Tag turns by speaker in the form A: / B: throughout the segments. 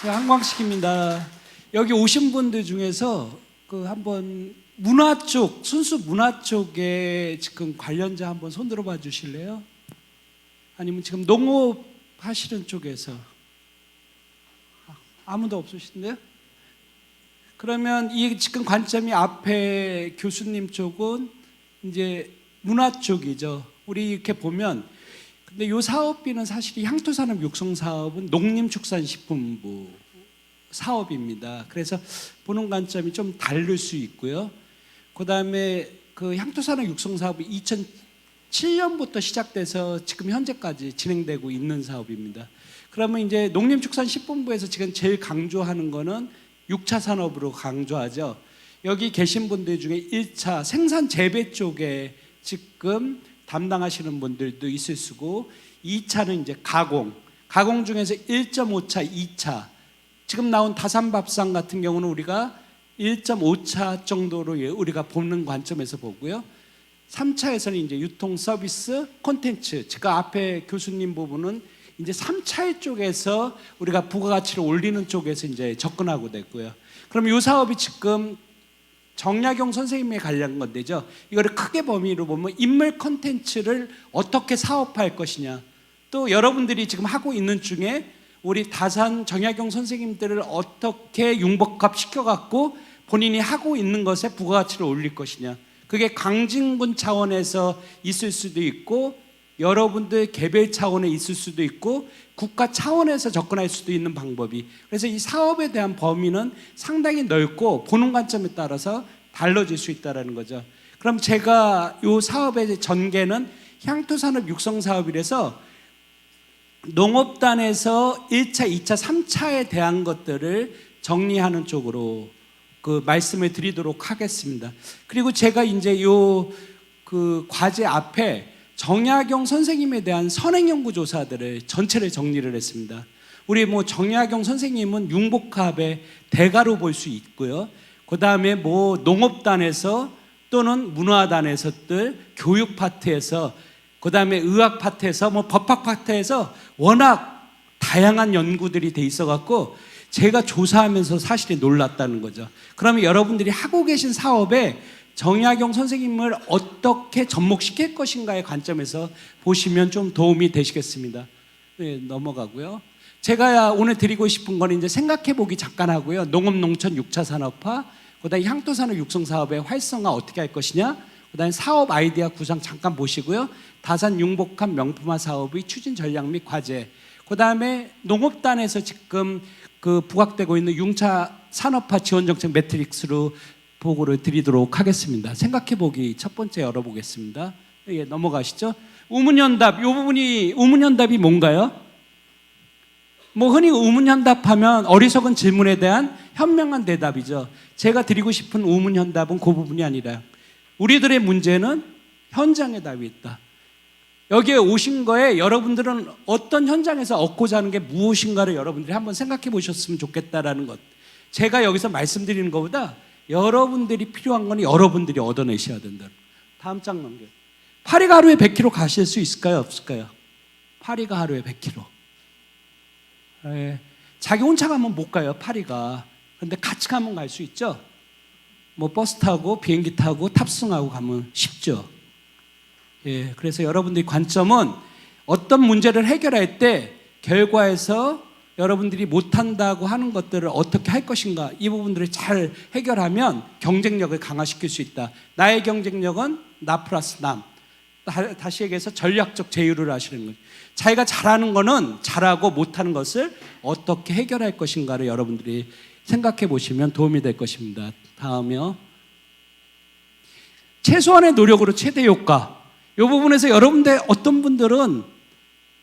A: 네, 한광식입니다. 여기 오신 분들 중에서 한번 문화 쪽, 순수 문화 쪽에 지금 관련자 한번 손 들어봐 주실래요? 아니면 지금 농업 하시는 쪽에서 아무도 없으신데요? 그러면 이 지금 관점이 앞에 교수님 쪽은 이제 문화 쪽이죠. 우리 이렇게 보면 근데 이 사업비는 사실 이 향토산업 육성 사업은 농림축산식품부 사업입니다. 그래서 보는 관점이 좀 다를 수 있고요. 그 다음에 그 향토산업 육성 사업이 2007년부터 시작돼서 지금 현재까지 진행되고 있는 사업입니다. 그러면 이제 농림축산식품부에서 지금 제일 강조하는 거는 6차 산업으로 강조하죠. 여기 계신 분들 중에 1차 생산 재배 쪽에 지금 담당하시는 분들도 있을 수고 2차는 이제 가공 중에서 1.5차, 2차 지금 나온 다산밥상 같은 경우는 우리가 1.5차 정도로 우리가 보는 관점에서 보고요. 3차에서는 이제 유통 서비스 콘텐츠 제가 앞에 교수님 부분은 이제 3차 쪽에서 우리가 부가가치를 올리는 쪽에서 이제 접근하고 됐고요. 그럼 이 사업이 지금 정약용 선생님에 관련 건데죠. 이거를 크게 범위로 보면 인물 콘텐츠를 어떻게 사업할 것이냐. 또 여러분들이 지금 하고 있는 중에 우리 다산 정약용 선생님들을 어떻게 융복합 시켜갖고 본인이 하고 있는 것에 부가가치를 올릴 것이냐. 그게 강진군 차원에서 있을 수도 있고 여러분들 개별 차원에 있을 수도 있고 국가 차원에서 접근할 수도 있는 방법이 그래서 이 사업에 대한 범위는 상당히 넓고 보는 관점에 따라서 달라질 수 있다는 거죠. 그럼 제가 이 사업의 전개는 향토산업 육성 사업이라서 농업단에서 1차, 2차, 3차에 대한 것들을 정리하는 쪽으로 말씀을 드리도록 하겠습니다. 그리고 제가 이제 그 과제 앞에 정약용 선생님에 대한 선행연구조사들을 전체를 정리를 했습니다. 우리 정약용 선생님은 융복합의 대가로 볼 수 있고요. 그 다음에 농업단에서 또는 문화단에서들 교육 파트에서 그 다음에 의학 파트에서 법학 파트에서 워낙 다양한 연구들이 돼 있어갖고 제가 조사하면서 사실이 놀랐다는 거죠. 그러면 여러분들이 하고 계신 사업에 정약용 선생님을 어떻게 접목시킬 것인가의 관점에서 보시면 좀 도움이 되시겠습니다. 네, 넘어가고요. 제가 오늘 드리고 싶은 건 이제 생각해보기 잠깐 하고요. 농업, 농촌, 6차 산업화, 그 다음에 향토산업 육성 사업의 활성화 어떻게 할 것이냐, 그 다음에 사업 아이디어 구상 잠깐 보시고요. 다산 융복합 명품화 사업의 추진 전략 및 과제, 그 다음에 농업단에서 지금 부각되고 있는 6차 산업화 지원 정책 매트릭스로 보고를 드리도록 하겠습니다. 생각해보기 첫 번째 열어보겠습니다. 예, 넘어가시죠. 우문현답, 이 부분이 우문현답이 뭔가요? 흔히 우문현답하면 어리석은 질문에 대한 현명한 대답이죠. 제가 드리고 싶은 우문현답은 그 부분이 아니라 우리들의 문제는 현장에 답이 있다. 여기에 오신 거에 여러분들은 어떤 현장에서 얻고자 하는 게 무엇인가를 여러분들이 한번 생각해 보셨으면 좋겠다라는 것. 제가 여기서 말씀드리는 것보다 여러분들이 필요한 건 여러분들이 얻어내셔야 된다. 다음 장 넘겨요. 파리가 하루에 100km 가실 수 있을까요? 없을까요? 파리가 하루에 100km. 예. 자기 혼자 가면 못 가요, 파리가. 그런데 같이 가면 갈 수 있죠? 버스 타고 비행기 타고 탑승하고 가면 쉽죠. 예. 그래서 여러분들의 관점은 어떤 문제를 해결할 때 결과에서 여러분들이 못한다고 하는 것들을 어떻게 할 것인가 이 부분들을 잘 해결하면 경쟁력을 강화시킬 수 있다. 나의 경쟁력은 나 플러스 남. 다시 얘기해서 전략적 제휴를 하시는 거예요. 자기가 잘하는 거는 잘하고 못하는 것을 어떻게 해결할 것인가를 여러분들이 생각해 보시면 도움이 될 것입니다. 다음이요. 최소한의 노력으로 최대 효과. 이 부분에서 여러분들 어떤 분들은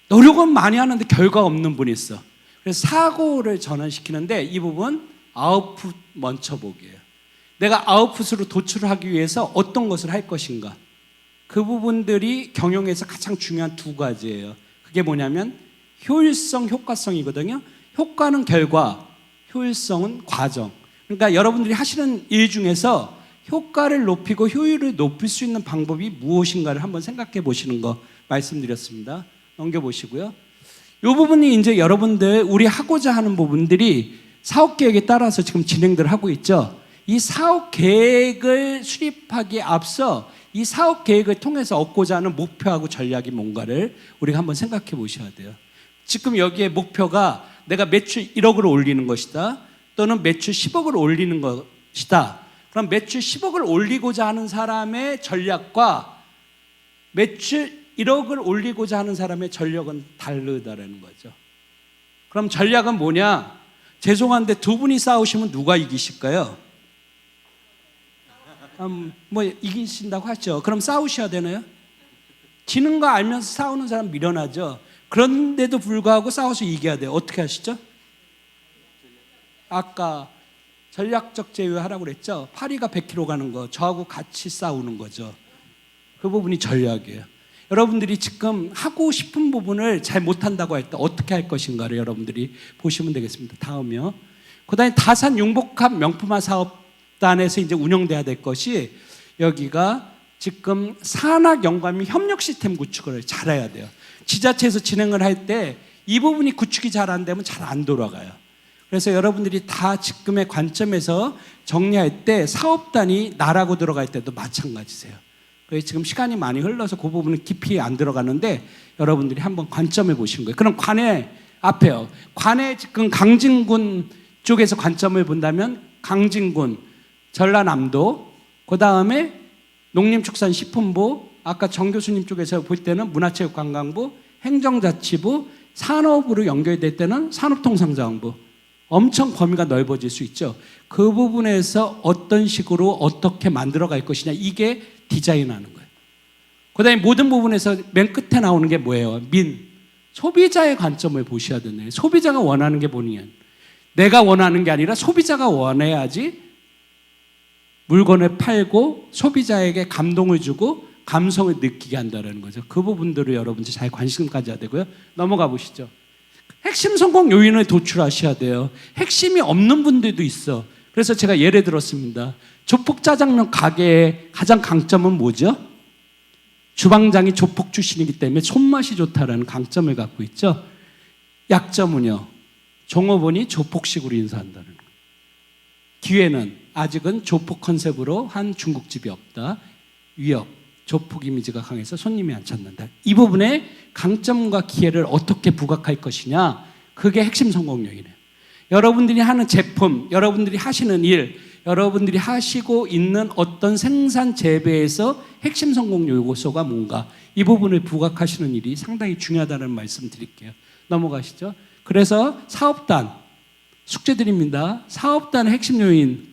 A: 노력은 많이 하는데 결과가 없는 분이 있어. 그래서 사고를 전환시키는데 이 부분 아웃풋 먼저 보기예요. 내가 아웃풋으로 도출하기 위해서 어떤 것을 할 것인가. 그 부분들이 경영에서 가장 중요한 두 가지예요. 그게 뭐냐면 효율성, 효과성이거든요. 효과는 결과, 효율성은 과정. 그러니까 여러분들이 하시는 일 중에서 효과를 높이고 효율을 높일 수 있는 방법이 무엇인가를 한번 생각해 보시는 거 말씀드렸습니다. 넘겨보시고요. 이 부분이 이제 여러분들 우리 하고자 하는 부분들이 사업 계획에 따라서 지금 진행들 하고 있죠. 이 사업 계획을 수립하기에 앞서 이 사업 계획을 통해서 얻고자 하는 목표하고 전략이 뭔가를 우리가 한번 생각해 보셔야 돼요. 지금 여기에 목표가 내가 매출 1억을 올리는 것이다, 또는 매출 10억을 올리는 것이다. 그럼 매출 10억을 올리고자 하는 사람의 전략과 매출 1억을 올리고자 하는 사람의 전략은 다르다라는 거죠. 그럼 전략은 뭐냐? 죄송한데 두 분이 싸우시면 누가 이기실까요? 뭐 이기신다고 하죠. 그럼 싸우셔야 되나요? 지는 거 알면서 싸우는 사람 미련하죠. 그런데도 불구하고 싸워서 이겨야 돼요. 어떻게 하시죠? 아까 전략적 제휴하라고 그랬죠. 파리가 100km 가는 거, 저하고 같이 싸우는 거죠. 그 부분이 전략이에요. 여러분들이 지금 하고 싶은 부분을 잘 못한다고 할 때 어떻게 할 것인가를 여러분들이 보시면 되겠습니다. 다음이요. 그 다음에 다산 융복합 명품화 사업단에서 이제 운영돼야 될 것이, 여기가 지금 산학 연관 및 협력 시스템 구축을 잘해야 돼요. 지자체에서 진행을 할 때 이 부분이 구축이 잘 안 되면 잘 안 돌아가요. 그래서 여러분들이 다 지금의 관점에서 정리할 때 사업단이 나라고 들어갈 때도 마찬가지세요. 그래서 지금 시간이 많이 흘러서 그 부분은 깊이 안 들어가는데 여러분들이 한번 관점해 보시는 거예요. 그럼 관내 앞에요. 관내 지금 강진군 쪽에서 관점을 본다면 강진군, 전라남도, 그 다음에 농림축산식품부, 아까 정 교수님 쪽에서 볼 때는 문화체육관광부, 행정자치부, 산업으로 연결될 때는 산업통상자원부. 엄청 범위가 넓어질 수 있죠. 그 부분에서 어떤 식으로 어떻게 만들어 갈 것이냐, 이게 디자인하는 거예요. 그 다음에 모든 부분에서 맨 끝에 나오는 게 뭐예요? 소비자의 관점을 보셔야 되네요. 소비자가 원하는 게 뭐냐, 내가 원하는 게 아니라 소비자가 원해야지 물건을 팔고 소비자에게 감동을 주고 감성을 느끼게 한다는 거죠. 그 부분들을 여러분들 잘 관심 가져야 되고요. 넘어가 보시죠. 핵심 성공 요인을 도출하셔야 돼요. 핵심이 없는 분들도 있어. 그래서 제가 예를 들었습니다. 조폭 짜장면 가게의 가장 강점은 뭐죠? 주방장이 조폭 출신이기 때문에 손맛이 좋다라는 강점을 갖고 있죠. 약점은요, 종업원이 조폭식으로 인사한다는 거예요. 기회는 아직은 조폭 컨셉으로 한 중국집이 없다. 위협, 조폭 이미지가 강해서 손님이 안 찾는다. 이 부분에 강점과 기회를 어떻게 부각할 것이냐, 그게 핵심 성공 요인이에요. 여러분들이 하는 제품, 여러분들이 하시는 일, 여러분들이 하시고 있는 어떤 생산 재배에서 핵심 성공 요소가 뭔가, 이 부분을 부각하시는 일이 상당히 중요하다는 말씀 드릴게요. 넘어가시죠. 그래서 사업단 숙제드립니다. 사업단의 핵심 요인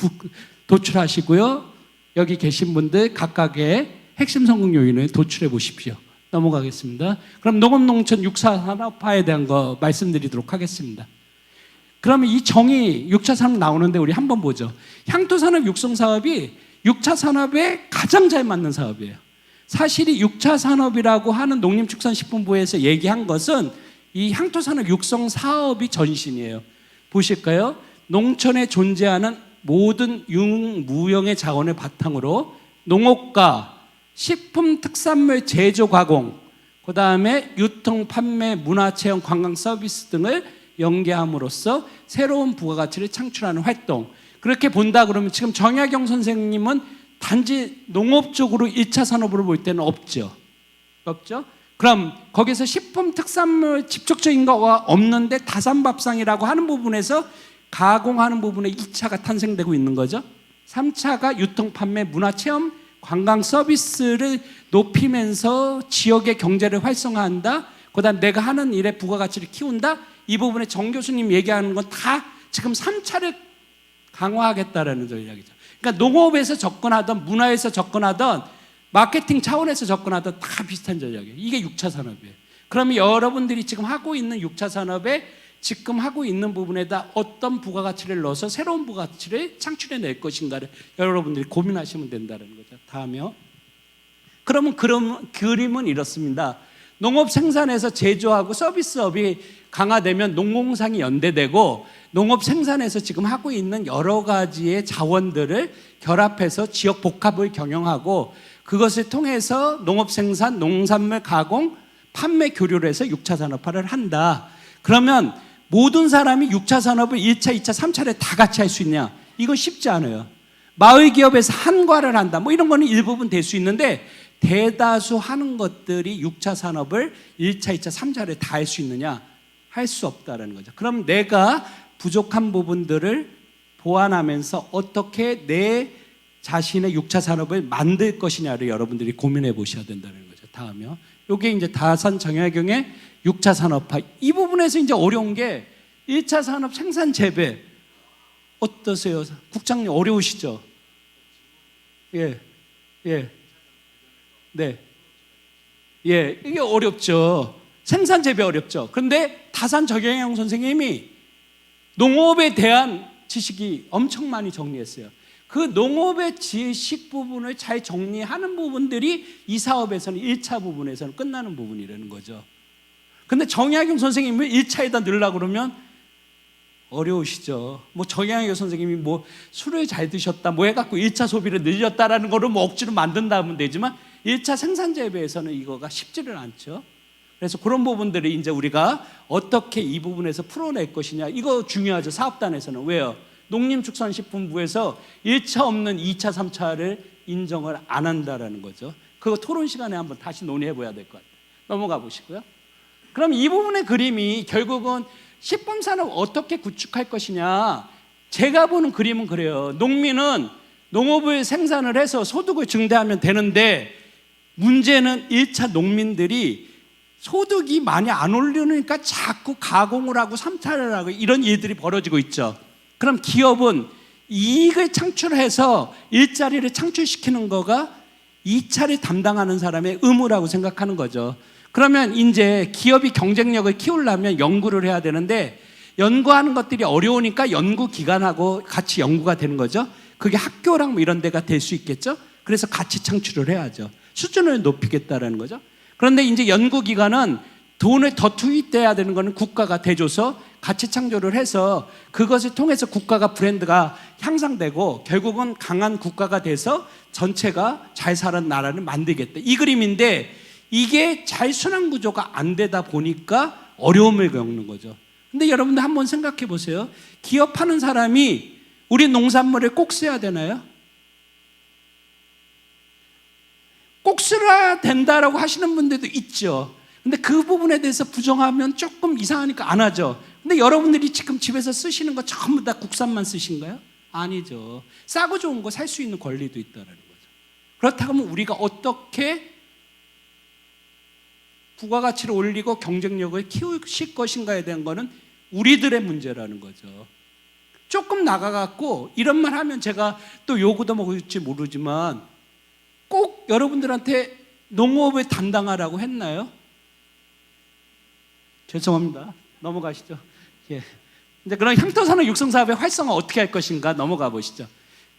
A: 도출하시고요. 여기 계신 분들 각각의 핵심 성공 요인을 도출해 보십시오. 넘어가겠습니다. 그럼 농업농촌 육사 산업화에 대한 거 말씀드리도록 하겠습니다. 그러면 이 정의 6차 산업 나오는데 우리 한번 보죠. 향토산업 육성 사업이 6차 산업에 가장 잘 맞는 사업이에요. 사실 이 6차 산업이라고 하는 농림축산식품부에서 얘기한 것은 이 향토산업 육성 사업이 전신이에요. 보실까요? 농촌에 존재하는 모든 유무형의 자원을 바탕으로 농업과 식품 특산물 제조 가공, 그 다음에 유통, 판매, 문화체험, 관광 서비스 등을 연계함으로써 새로운 부가가치를 창출하는 활동. 그렇게 본다 그러면 지금 정약용 선생님은 단지 농업 쪽으로 1차 산업으로 볼 때는 없죠. 그럼 거기서 식품 특산물 직접적인 거가 없는데 다산밥상이라고 하는 부분에서 가공하는 부분에 2차가 탄생되고 있는 거죠. 3차가 유통, 판매, 문화체험, 관광 서비스를 높이면서 지역의 경제를 활성화한다. 그다음 내가 하는 일의 부가가치를 키운다. 이 부분에 정 교수님 얘기하는 건 다 지금 3차를 강화하겠다라는 이야기죠. 그러니까 농업에서 접근하던, 문화에서 접근하던, 마케팅 차원에서 접근하던 다 비슷한 전략이에요. 이게 6차 산업이에요. 그러면 여러분들이 지금 하고 있는 6차 산업에 지금 하고 있는 부분에다 어떤 부가가치를 넣어서 새로운 부가가치를 창출해낼 것인가를 여러분들이 고민하시면 된다는 거죠. 다음이요. 그러면 그림은 이렇습니다. 농업 생산에서 제조하고 서비스업이 강화되면 농공상이 연대되고, 농업 생산에서 지금 하고 있는 여러 가지의 자원들을 결합해서 지역 복합을 경영하고, 그것을 통해서 농업 생산, 농산물 가공, 판매 교류를 해서 6차 산업화를 한다. 그러면 모든 사람이 6차 산업을 1차, 2차, 3차를 다 같이 할 수 있냐? 이건 쉽지 않아요. 마을 기업에서 한과를 한다. 뭐 이런 거는 일부분 될 수 있는데 대다수 하는 것들이 6차 산업을 1차, 2차, 3차를 다 할 수 있느냐? 할 수 없다라는 거죠. 그럼 내가 부족한 부분들을 보완하면서 어떻게 내 자신의 6차 산업을 만들 것이냐를 여러분들이 고민해 보셔야 된다는 거죠. 다음이요. 이게 이제 다산 정약용의 6차 산업화. 이 부분에서 이제 어려운 게 1차 산업 생산 재배. 어떠세요? 국장님 어려우시죠? 예. 예. 네. 예. 이게 어렵죠. 생산 재배 어렵죠. 그런데 다산 정약용 선생님이 농업에 대한 지식이 엄청 많이 정리했어요. 그 농업의 지식 부분을 잘 정리하는 부분들이 이 사업에서는 1차 부분에서는 끝나는 부분이라는 거죠. 근데 정약용 선생님을 1차에다 넣으려고 그러면 어려우시죠. 뭐 정약용 선생님이 뭐 술을 잘 드셨다 뭐 해갖고 1차 소비를 늘렸다라는 거를 뭐 억지로 만든다 하면 되지만 1차 생산 재배에서는 이거가 쉽지를 않죠. 그래서 그런 부분들을 이제 우리가 어떻게 이 부분에서 풀어낼 것이냐, 이거 중요하죠. 사업단에서는. 왜요? 농림축산식품부에서 1차 없는 2차, 3차를 인정을 안 한다라는 거죠. 그거 토론 시간에 한번 다시 논의해 봐야 될 것 같아요. 넘어가 보시고요. 그럼 이 부분의 그림이 결국은 식품산업 어떻게 구축할 것이냐, 제가 보는 그림은 그래요. 농민은 농업을 생산을 해서 소득을 증대하면 되는데 문제는 1차 농민들이 소득이 많이 안 오르니까 자꾸 가공을 하고 3차를 하고 이런 일들이 벌어지고 있죠. 그럼 기업은 이익을 창출해서 일자리를 창출시키는 거가 2차를 담당하는 사람의 의무라고 생각하는 거죠. 그러면 이제 기업이 경쟁력을 키우려면 연구를 해야 되는데 연구하는 것들이 어려우니까 연구기관하고 같이 연구가 되는 거죠. 그게 학교랑 뭐 이런 데가 될 수 있겠죠. 그래서 같이 창출을 해야죠. 수준을 높이겠다라는 거죠. 그런데 이제 연구기관은 돈을 더 투입돼야 되는 거는 국가가 대줘서 같이 창조를 해서 그것을 통해서 국가가 브랜드가 향상되고 결국은 강한 국가가 돼서 전체가 잘 사는 나라를 만들겠다. 이 그림인데 이게 잘 순환 구조가 안 되다 보니까 어려움을 겪는 거죠. 근데 여러분들 한번 생각해 보세요. 기업하는 사람이 우리 농산물을 꼭 써야 되나요? 꼭 써야 된다라고 하시는 분들도 있죠. 근데 그 부분에 대해서 부정하면 조금 이상하니까 안 하죠. 근데 여러분들이 지금 집에서 쓰시는 거 전부 다 국산만 쓰신가요? 아니죠. 싸고 좋은 거 살 수 있는 권리도 있다는 거죠. 그렇다면 우리가 어떻게 부가가치를 올리고 경쟁력을 키우실 것인가에 대한 거는 우리들의 문제라는 거죠. 조금 나가갖고 이런 말 하면 제가 또 요구도 먹을지 모르지만 꼭 여러분들한테 농업을 담당하라고 했나요? 죄송합니다. 넘어가시죠. 예. 이제 그럼 향토산업 육성사업의 활성화 어떻게 할 것인가 넘어가 보시죠.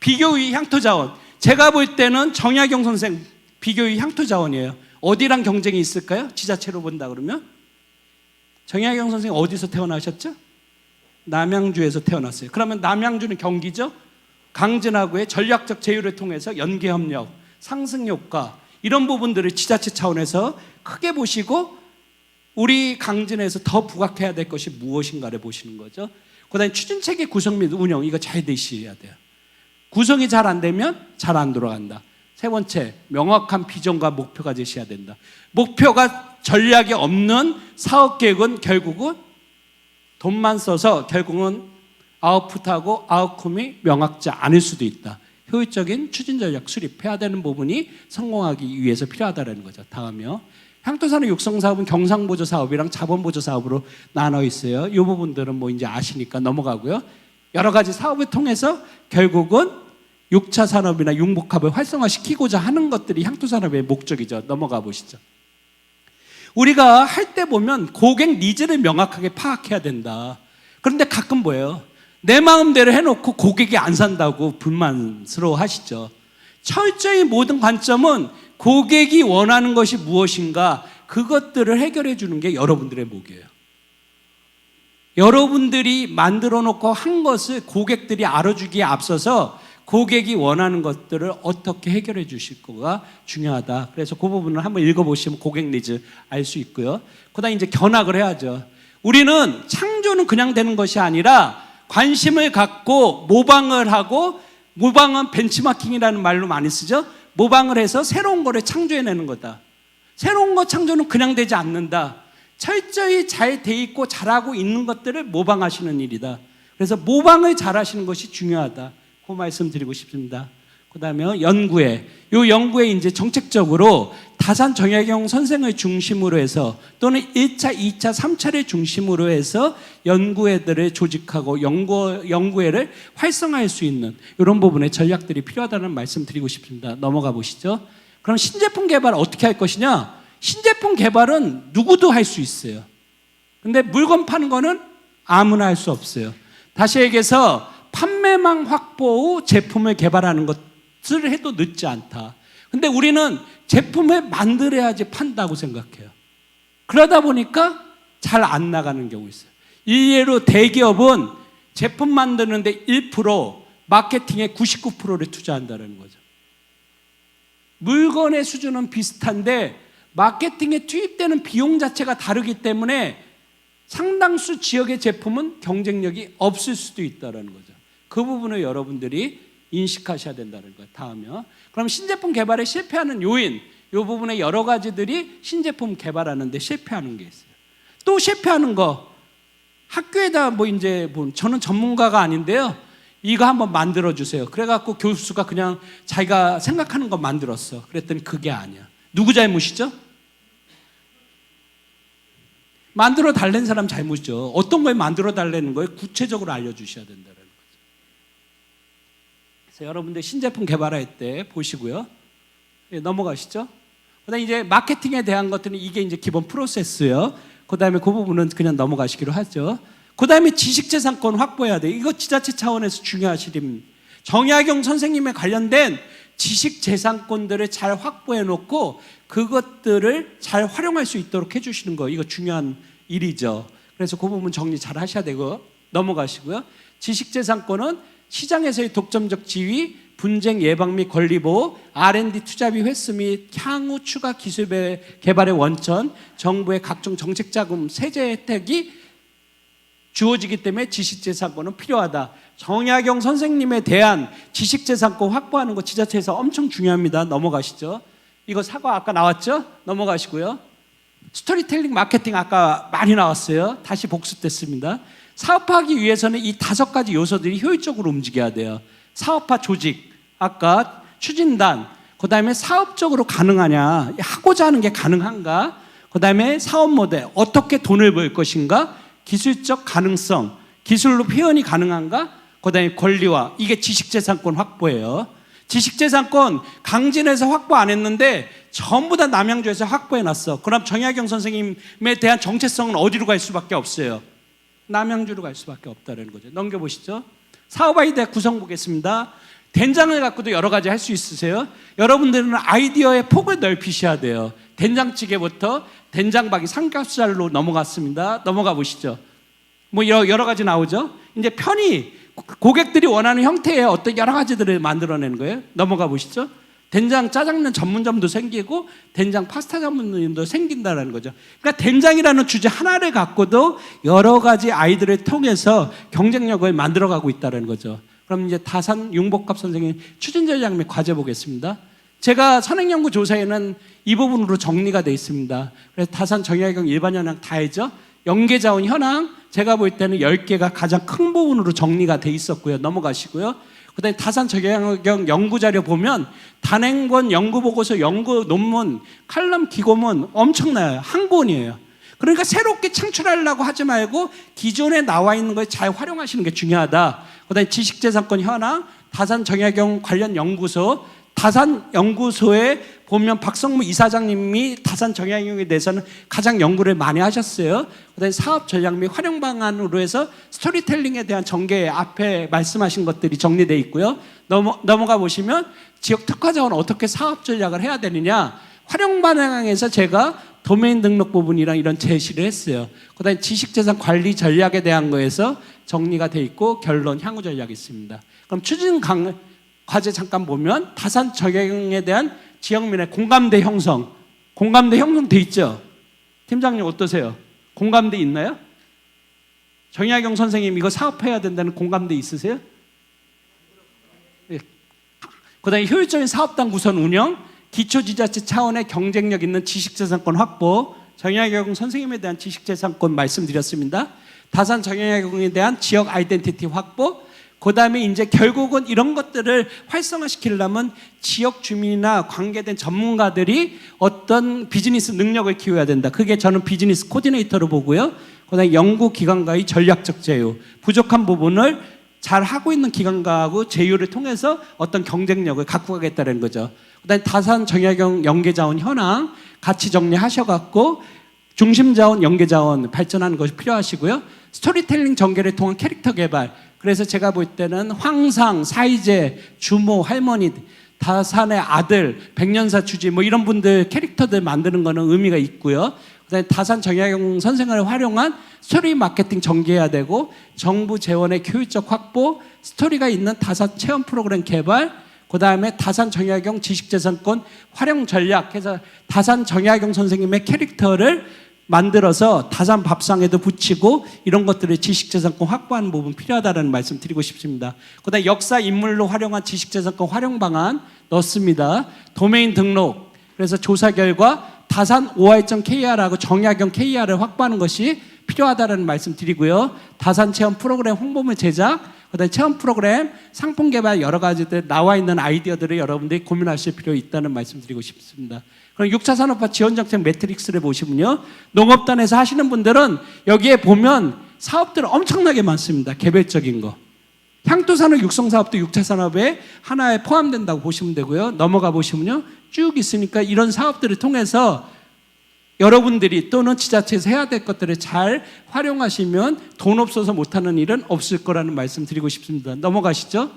A: 비교의 향토자원. 제가 볼 때는 정약용 선생 비교의 향토자원이에요. 어디랑 경쟁이 있을까요? 지자체로 본다 그러면 정약용 선생님 어디서 태어나셨죠? 남양주에서 태어났어요. 그러면 남양주는 경기죠? 강진하고의 전략적 제휴를 통해서 연계협력, 상승효과 이런 부분들을 지자체 차원에서 크게 보시고 우리 강진에서 더 부각해야 될 것이 무엇인가를 보시는 거죠. 그 다음에 추진체계 구성 및 운영 이거 잘 되셔야 돼요. 구성이 잘 안 되면 잘 안 돌아간다. 세 번째, 명확한 비전과 목표가 제시해야 된다. 목표가 전략이 없는 사업계획은 결국은 돈만 써서 결국은 아웃풋하고 아웃컴이 명확지 않을 수도 있다. 효율적인 추진 전략 수립해야 되는 부분이 성공하기 위해서 필요하다는 거죠. 다음이요. 향토산업 육성 사업은 경상보조 사업이랑 자본보조 사업으로 나눠 있어요. 이 부분들은 뭐 이제 아시니까 넘어가고요. 여러 가지 사업을 통해서 결국은 6차 산업이나 융복합을 활성화시키고자 하는 것들이 향토산업의 목적이죠. 넘어가 보시죠. 우리가 할 때 보면 고객 니즈를 명확하게 파악해야 된다. 그런데 가끔 뭐예요? 내 마음대로 해놓고 고객이 안 산다고 불만스러워 하시죠. 철저히 모든 관점은 고객이 원하는 것이 무엇인가 그것들을 해결해 주는 게 여러분들의 몫이에요. 여러분들이 만들어 놓고 한 것을 고객들이 알아주기에 앞서서 고객이 원하는 것들을 어떻게 해결해 주실 거가 중요하다. 그래서 그 부분을 한번 읽어보시면 고객 니즈 알 수 있고요. 그 다음에 이제 견학을 해야죠. 우리는 창조는 그냥 되는 것이 아니라 관심을 갖고 모방을 하고, 모방은 벤치마킹이라는 말로 많이 쓰죠. 모방을 해서 새로운 거를 창조해내는 거다. 새로운 거 창조는 그냥 되지 않는다. 철저히 잘 돼 있고 잘하고 있는 것들을 모방하시는 일이다. 그래서 모방을 잘하시는 것이 중요하다. 그 말씀 드리고 싶습니다. 그 다음에 연구회. 이 연구회 이제 정책적으로 다산 정약용 선생을 중심으로 해서 또는 1차, 2차, 3차를 중심으로 해서 연구회들을 조직하고 연구회를 활성화할 수 있는 이런 부분의 전략들이 필요하다는 말씀 드리고 싶습니다. 넘어가 보시죠. 그럼 신제품 개발 어떻게 할 것이냐? 신제품 개발은 누구도 할 수 있어요. 근데 물건 파는 거는 아무나 할 수 없어요. 다시 얘기해서 판매망 확보 후 제품을 개발하는 것을 해도 늦지 않다. 근데 우리는 제품을 만들어야지 판다고 생각해요. 그러다 보니까 잘 안 나가는 경우 있어요. 일례로 대기업은 제품 만드는데 1%, 마케팅에 99%를 투자한다는 거죠. 물건의 수준은 비슷한데 마케팅에 투입되는 비용 자체가 다르기 때문에 상당수 지역의 제품은 경쟁력이 없을 수도 있다는 거죠. 그 부분을 여러분들이 인식하셔야 된다는 거예요. 다음이요. 그럼 신제품 개발에 실패하는 요인, 이 부분에 여러 가지들이 신제품 개발하는 데 실패하는 게 있어요. 또 실패하는 거, 학교에다 저는 전문가가 아닌데요, 이거 한번 만들어 주세요. 그래갖고 교수가 그냥 자기가 생각하는 거 만들었어. 그랬더니 그게 아니야. 누구 잘못이죠? 만들어 달라는 사람 잘못이죠. 어떤 걸 만들어 달라는 거예요? 구체적으로 알려주셔야 된다는 거죠. 그래서 여러분들 신제품 개발할 때 보시고요. 넘어가시죠. 그다음에 이제 마케팅에 대한 것들은 이게 이제 기본 프로세스요. 그다음에 그 부분은 그냥 넘어가시기로 하죠. 그다음에 지식재산권 확보해야 돼요. 이거 지자체 차원에서 중요하신 일입니다. 정약용 선생님에 관련된 지식재산권들을 잘 확보해 놓고 그것들을 잘 활용할 수 있도록 해주시는 거, 이거 중요한 일이죠. 그래서 그 부분 정리 잘 하셔야 되고 넘어가시고요. 지식재산권은 시장에서의 독점적 지위, 분쟁 예방 및 권리보호, R&D 투자비 회수 및 향후 추가 기술 개발의 원천, 정부의 각종 정책자금 세제 혜택이 주어지기 때문에 지식재산권은 필요하다. 정약용 선생님에 대한 지식재산권 확보하는 거 지자체에서 엄청 중요합니다. 넘어가시죠. 이거 사과 아까 나왔죠? 넘어가시고요. 스토리텔링 마케팅 아까 많이 나왔어요. 다시 복습됐습니다. 사업화하기 위해서는 이 5가지 요소들이 효율적으로 움직여야 돼요. 사업화 조직, 아까 추진단, 그 다음에 사업적으로 가능하냐, 하고자 하는 게 가능한가, 그 다음에 사업 모델, 어떻게 돈을 벌 것인가, 기술적 가능성, 기술로 표현이 가능한가, 그 다음에 권리화, 이게 지식재산권 확보예요. 지식재산권 강진에서 확보 안 했는데 전부 다 남양주에서 확보해놨어. 그럼 정약용 선생님에 대한 정체성은 어디로 갈 수밖에 없어요? 남양주로 갈 수밖에 없다는 거죠. 넘겨보시죠. 사업 아이디어 구성 보겠습니다. 된장을 갖고도 여러 가지 할 수 있으세요? 여러분들은 아이디어의 폭을 넓히셔야 돼요. 된장찌개부터 된장박이 삼겹살로 넘어갔습니다. 넘어가 보시죠. 여러 가지 나오죠. 이제 편의, 고객들이 원하는 형태의 어떤 여러 가지들을 만들어내는 거예요. 넘어가 보시죠. 된장 짜장면 전문점도 생기고 된장 파스타 전문점도 생긴다는 거죠. 그러니까 된장이라는 주제 하나를 갖고도 여러 가지 아이들을 통해서 경쟁력을 만들어가고 있다는 거죠. 그럼 이제 다산 윤복갑 선생님 추진 전략 및 과제 보겠습니다. 제가 선행연구 조사에는 이 부분으로 정리가 되어 있습니다. 그래서 다산 정약용 일반 현황 다 해죠. 연계자원 현황 제가 볼 때는 10개가 가장 큰 부분으로 정리가 돼 있었고요. 넘어가시고요. 그 다음에 다산 정약용 연구자료 보면 단행본 연구보고서 연구 논문 칼럼 기고문 엄청나요. 한 권이에요. 그러니까 새롭게 창출하려고 하지 말고 기존에 나와 있는 걸 잘 활용하시는 게 중요하다. 그 다음에 지식재산권 현황, 다산 정약용 관련 연구소, 다산 연구소에 보면 박성무 이사장님이 다산 정약용에 대해서는 가장 연구를 많이 하셨어요. 그다음에 사업 전략 및 활용 방안으로 해서 스토리텔링에 대한 전개 앞에 말씀하신 것들이 정리되어 있고요. 넘어가 보시면 지역 특화 자원 어떻게 사업 전략을 해야 되느냐, 활용 방향에서 제가 도메인 등록 부분이랑 이런 제시를 했어요. 그다음에 지식재산 관리 전략에 대한 거에서 정리가 돼 있고 결론 향후 전략이 있습니다. 그럼 추진 과제 잠깐 보면 다산 정약용에 대한 지역민의 공감대 형성, 공감대 형성돼 있죠? 팀장님 어떠세요? 공감대 있나요? 정약용 선생님 이거 사업해야 된다는 공감대 있으세요? 예. 그다음에 효율적인 사업당 구선 운영, 기초지자체 차원의 경쟁력 있는 지식재산권 확보, 정약용 선생님에 대한 지식재산권 말씀드렸습니다. 다산 정약용에 대한 지역 아이덴티티 확보, 그 다음에 이제 결국은 이런 것들을 활성화시키려면 지역 주민이나 관계된 전문가들이 어떤 비즈니스 능력을 키워야 된다. 그게 저는 비즈니스 코디네이터로 보고요. 그 다음에 연구기관과의 전략적 제휴, 부족한 부분을 잘 하고 있는 기관과하고 제휴를 통해서 어떤 경쟁력을 갖고 가겠다는 거죠. 그 다음에 다산 정약용 연계자원 현황 같이 정리하셔갖고 중심자원, 연계자원 발전하는 것이 필요하시고요. 스토리텔링 전개를 통한 캐릭터 개발. 그래서 제가 볼 때는 황상, 사이제, 주모, 할머니, 다산의 아들, 백년사 주지 뭐 이런 분들 캐릭터들 만드는 거는 의미가 있고요. 그다음에 다산 정약용 선생을 활용한 스토리 마케팅 전개해야 되고, 정부 재원의 효율적 확보, 스토리가 있는 다산 체험 프로그램 개발, 그다음에 다산 정약용 지식재산권 활용 전략 해서 다산 정약용 선생님의 캐릭터를 만들어서 다산 밥상에도 붙이고 이런 것들을 지식재산권 확보하는 부분 필요하다는 말씀 드리고 싶습니다. 그다음에 역사 인물로 활용한 지식재산권 활용 방안 넣습니다. 도메인 등록, 그래서 조사 결과 다산 OI.kr하고 정약용 KR을 확보하는 것이 필요하다는 말씀 드리고요. 다산 체험 프로그램 홍보물 제작, 그다음에 체험 프로그램 상품 개발 여러 가지들 나와 있는 아이디어들을 여러분들이 고민하실 필요 있다는 말씀 드리고 싶습니다. 그럼 6차 산업화 지원정책 매트릭스를 보시면요, 농업단에서 하시는 분들은 여기에 보면 사업들 엄청나게 많습니다. 개별적인 거. 향토산업 육성사업도 6차 산업에 하나에 포함된다고 보시면 되고요. 넘어가 보시면요, 쭉 있으니까 이런 사업들을 통해서 여러분들이 또는 지자체에서 해야 될 것들을 잘 활용하시면 돈 없어서 못하는 일은 없을 거라는 말씀 드리고 싶습니다. 넘어가시죠.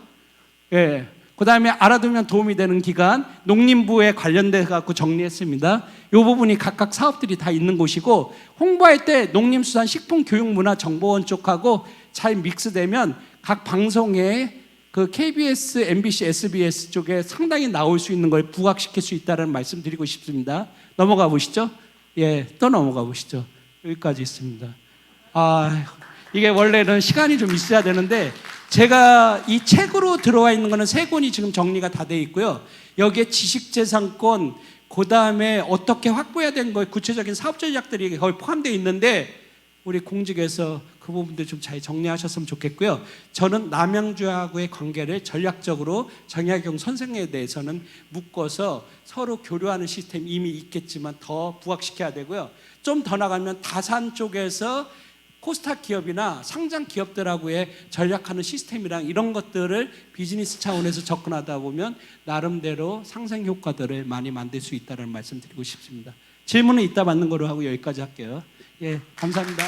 A: 예. 그 다음에 알아두면 도움이 되는 기관, 농림부에 관련돼 갖고 정리했습니다. 이 부분이 각각 사업들이 다 있는 곳이고, 홍보할 때 농림수산 식품교육문화정보원 쪽하고 잘 믹스되면 각 방송에 그 KBS, MBC, SBS 쪽에 상당히 나올 수 있는 걸 부각시킬 수 있다는 말씀 드리고 싶습니다. 넘어가 보시죠. 예, 또 넘어가 보시죠. 여기까지 있습니다. 이게 원래는 시간이 좀 있어야 되는데, 제가 이 책으로 들어와 있는 거는 3권이 지금 정리가 다 돼 있고요. 여기에 지식재산권, 그 다음에 어떻게 확보해야 되는 거, 구체적인 사업 전략들이 거의 포함되어 있는데, 우리 공직에서 그 부분들 좀 잘 정리하셨으면 좋겠고요. 저는 남양주하고의 관계를 전략적으로 정약용 선생에 대해서는 묶어서 서로 교류하는 시스템이 이미 있겠지만 더 부각시켜야 되고요. 좀 더 나가면 다산 쪽에서 코스닥 기업이나 상장 기업들하고의 전략하는 시스템이랑 이런 것들을 비즈니스 차원에서 접근하다 보면 나름대로 상생 효과들을 많이 만들 수 있다는 말씀 드리고 싶습니다. 질문은 이따 받는 거로 하고 여기까지 할게요. 예, 감사합니다.